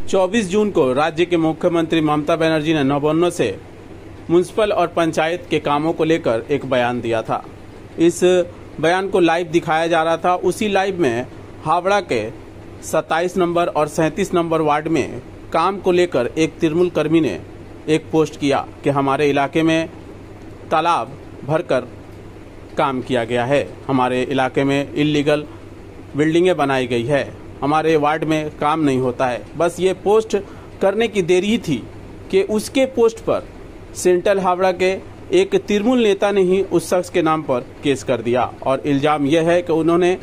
24 जून को राज्य के मुख्यमंत्री ममता बनर्जी ने नवान्नों से म्युनिसिपल और पंचायत के कामों को लेकर एक बयान दिया था। इस बयान को लाइव दिखाया जा रहा था। उसी लाइव में हावड़ा के 27 नंबर और 37 नंबर वार्ड में काम को लेकर एक तृणमूल कर्मी ने एक पोस्ट किया कि हमारे इलाके में तालाब भरकर काम किया गया है, हमारे इलाके में इल्लीगल बिल्डिंगें बनाई गई है, हमारे वार्ड में काम नहीं होता है। बस ये पोस्ट करने की देरी ही थी कि उसके पोस्ट पर सेंट्रल हावड़ा के एक तृणमूल नेता ने ही उस शख्स के नाम पर केस कर दिया और इल्जाम यह है कि उन्होंने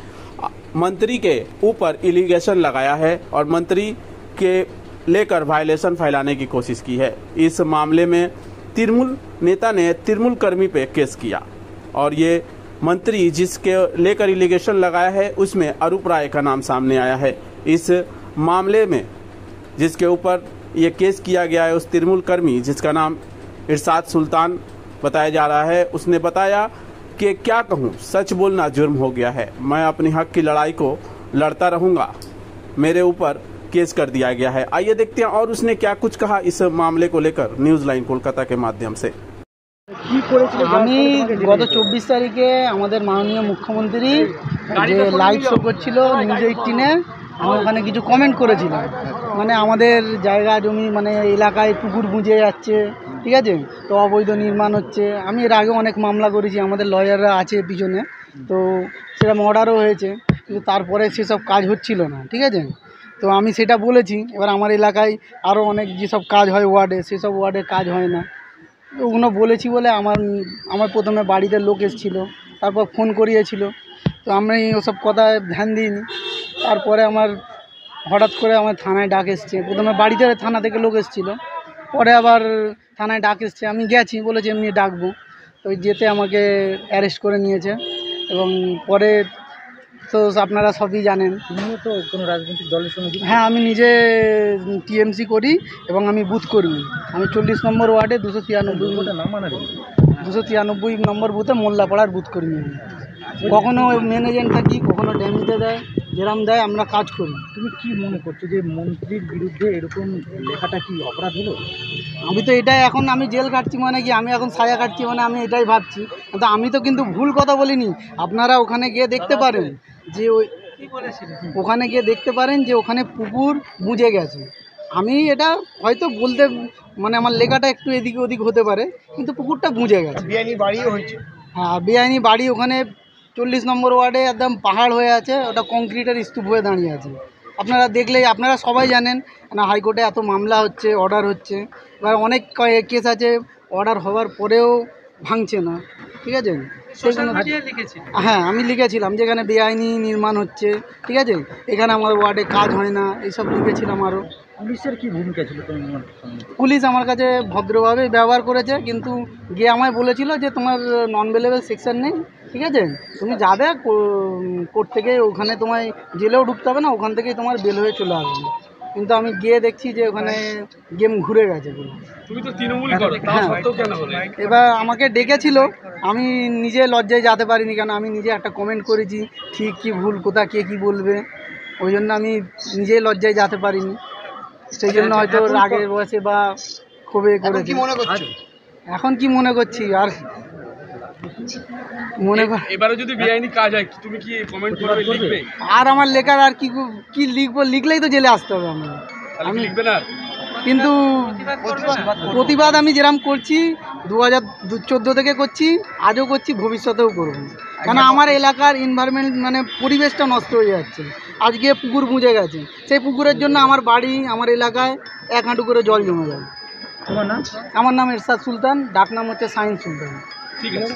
मंत्री के ऊपर एलिगेशन लगाया है और मंत्री के लेकर वायलेशन फैलाने की कोशिश की है। इस मामले में तृणमूल नेता ने तृणमूल कर्मी पे केस किया और ये मंत्री जिसके लेकर एलिगेशन लगाया है उसमें अरूप राय का नाम सामने आया है। इस मामले में जिसके ऊपर ये केस किया गया है उस तृणमूल कर्मी जिसका नाम इरशाद सुल्तान बताया जा रहा है, उसने बताया कि क्या कहूँ, सच बोलना जुर्म हो गया है, मैं अपने हक की लड़ाई को लड़ता रहूंगा, मेरे ऊपर केस कर दिया गया है। आइए देखते हैं और उसने क्या कुछ कहा इस मामले को लेकर न्यूज लाइन कोलकाता के माध्यम से। আমি গত 24 তারিখে আমাদের মাননীয় মুখ্যমন্ত্রী যে লাইভ শো করছিল নিউজ 18-এ আমি ওখানে কিছু কমেন্ট করেছিলাম। মানে আমাদের জায়গা জমি মানে এলাকায় পুকুর বুঝে যাচ্ছে, ঠিক আছে, তো অবৈধ নির্মাণ হচ্ছে। আমি এর আগে অনেক মামলা করেছি, আমাদের লয়াররা আছে পিছনে, তো সেরকম অর্ডারও হয়েছে, কিন্তু তারপরে সেসব কাজ হচ্ছিল না, ঠিক আছে। তো আমি সেটা বলেছি। এবার আমার এলাকায় আরও অনেক যেসব কাজ হয় ওয়ার্ডে, সেসব ওয়ার্ডে কাজ হয় না। ওগুলো বলেছি বলে আমার প্রথমে বাড়িতে লোক এসেছিলো, তারপর ফোন করিয়েছিল, তো আমি ওসব কথায় ধ্যান দিইনি। তারপরে আমার হঠাৎ করে আমার থানায় ডাক এসছে। প্রথমে বাড়িতে থানা থেকে লোক এসেছিলো, পরে আবার থানায় ডাক এসছে, আমি গেছি, বলেছি এমনি ডাকবো, তো যেতে আমাকে অ্যারেস্ট করে নিয়েছে। এবং পরে তো আপনারা সবই জানেন, তুমিও তো কোনো রাজনৈতিক দলের সঙ্গে? হ্যাঁ, আমি নিজে টিএমসি করি এবং আমি বুথ কর্মী। আমি 40 নম্বর ওয়ার্ডে 293 নম্বর বুথে মোল্লাপাড়ার বুথ কর্মী। কখনো মেন এজেন্ট থাকি, কখনো ড্যামিতে দেয়, যেরাম দেয় আমরা কাজ করি। তুমি কি মনে করছো যে মন্ত্রীর বিরুদ্ধে এরকম লেখাটা কি অপরাধ হলো? আমি তো এটাই, এখন আমি জেল কাটছি মানে কি, আমি এখন সাজা কাটছি মানে আমি এটাই ভাবছি। কিন্তু আমি তো কিন্তু ভুল কথা বলিনি। আপনারা ওখানে গিয়ে দেখতে পারেন যে ওখানে গিয়ে দেখতে পারেন যে ওখানে পুকুর বুঝে গেছে। আমি এটা হয়তো বলতে মানে আমার লেখাটা একটু এদিক ওদিক হতে পারে, কিন্তু পুকুরটা বুঝে গেছে। বেআইনি বাড়িও হয়েছে। হ্যাঁ, বেআইনি বাড়ি ওখানে 40 নম্বর ওয়ার্ডে একদম পাহাড় হয়ে আছে, ওটা কংক্রিটের স্তূপ হয়ে দাঁড়িয়ে আছে। আপনারা দেখলেই, আপনারা সবাই জানেন না, হাইকোর্টে এত মামলা হচ্ছে, অর্ডার হচ্ছে, এবার অনেক কেস আছে, অর্ডার হওয়ার পরেও ভাঙছে না, ঠিক আছে। হ্যাঁ, আমি লিখেছিলাম যেখানে বেআইনি নির্মাণ হচ্ছে, ঠিক আছে, এখানে আমার ওয়ার্ডে কাজ হয় না, এইসব লিখেছিলাম। আরও পুলিশের কী ভূমিকা ছিল? পুলিশ আমার কাছে ভদ্রভাবে ব্যবহার করেছে, কিন্তু গিয়ে আমায় বলেছিল যে তোমার নন বেলেবল সেকশন নেই, ঠিক আছে, তুমি যাবে কোর্ট থেকে, ওখানে তোমায় জেলেও ঢুকতে হবে না, ওখান থেকেই তোমার বেল হয়ে চলে আসবে। কিন্তু আমি গিয়ে দেখছি যে ওখানে গেম ঘুরে গেছে। তুমি তো তৃণমূল করো, তাও সত্ত্বেও কেন হলো? এবার আমাকে ডেকেছিল, আমি নিজে লজ্জায় যেতে পারিনি, কেন আমি নিজে একটা কমেন্ট করেছি, ঠিক কি ভুল কোথা কে কী বলবে, ওই জন্য আমি নিজেই লজ্জায় যেতে পারিনি। সেই জন্য হয়তো রাগের বয়সে বা ক্ষোভে করেছি। এখন কি মনে করছি আর মনে কর, এবারে যদি বেআইনি কাজ হয় তুমি কি কমেন্ট করবে, লিখবে? আর আমার লেখার আর কি লিখবো? লিখলেই তো জেলে আসতে হবে। আমি লিখবে না, কিন্তু প্রতিবাদ আমি যেরকম করছি 2014 থেকে করছি, আজও করছি, ভবিষ্যতেও করব। কেন আমার এলাকার এনভায়রনমেন্ট মানে পরিবেশটা নষ্ট হয়ে যাচ্ছে। আজকে পুকুর বুঝে গেছে, সেই পুকুরের জন্য আমার বাড়ি, আমার এলাকায় 1 হাঁটু করে জল জমে যায়। তোমার নাম? আমার নাম ইরশাদ সুলতান, ডাক নাম হচ্ছে শাহিন সুলতান। ঠিক আছে।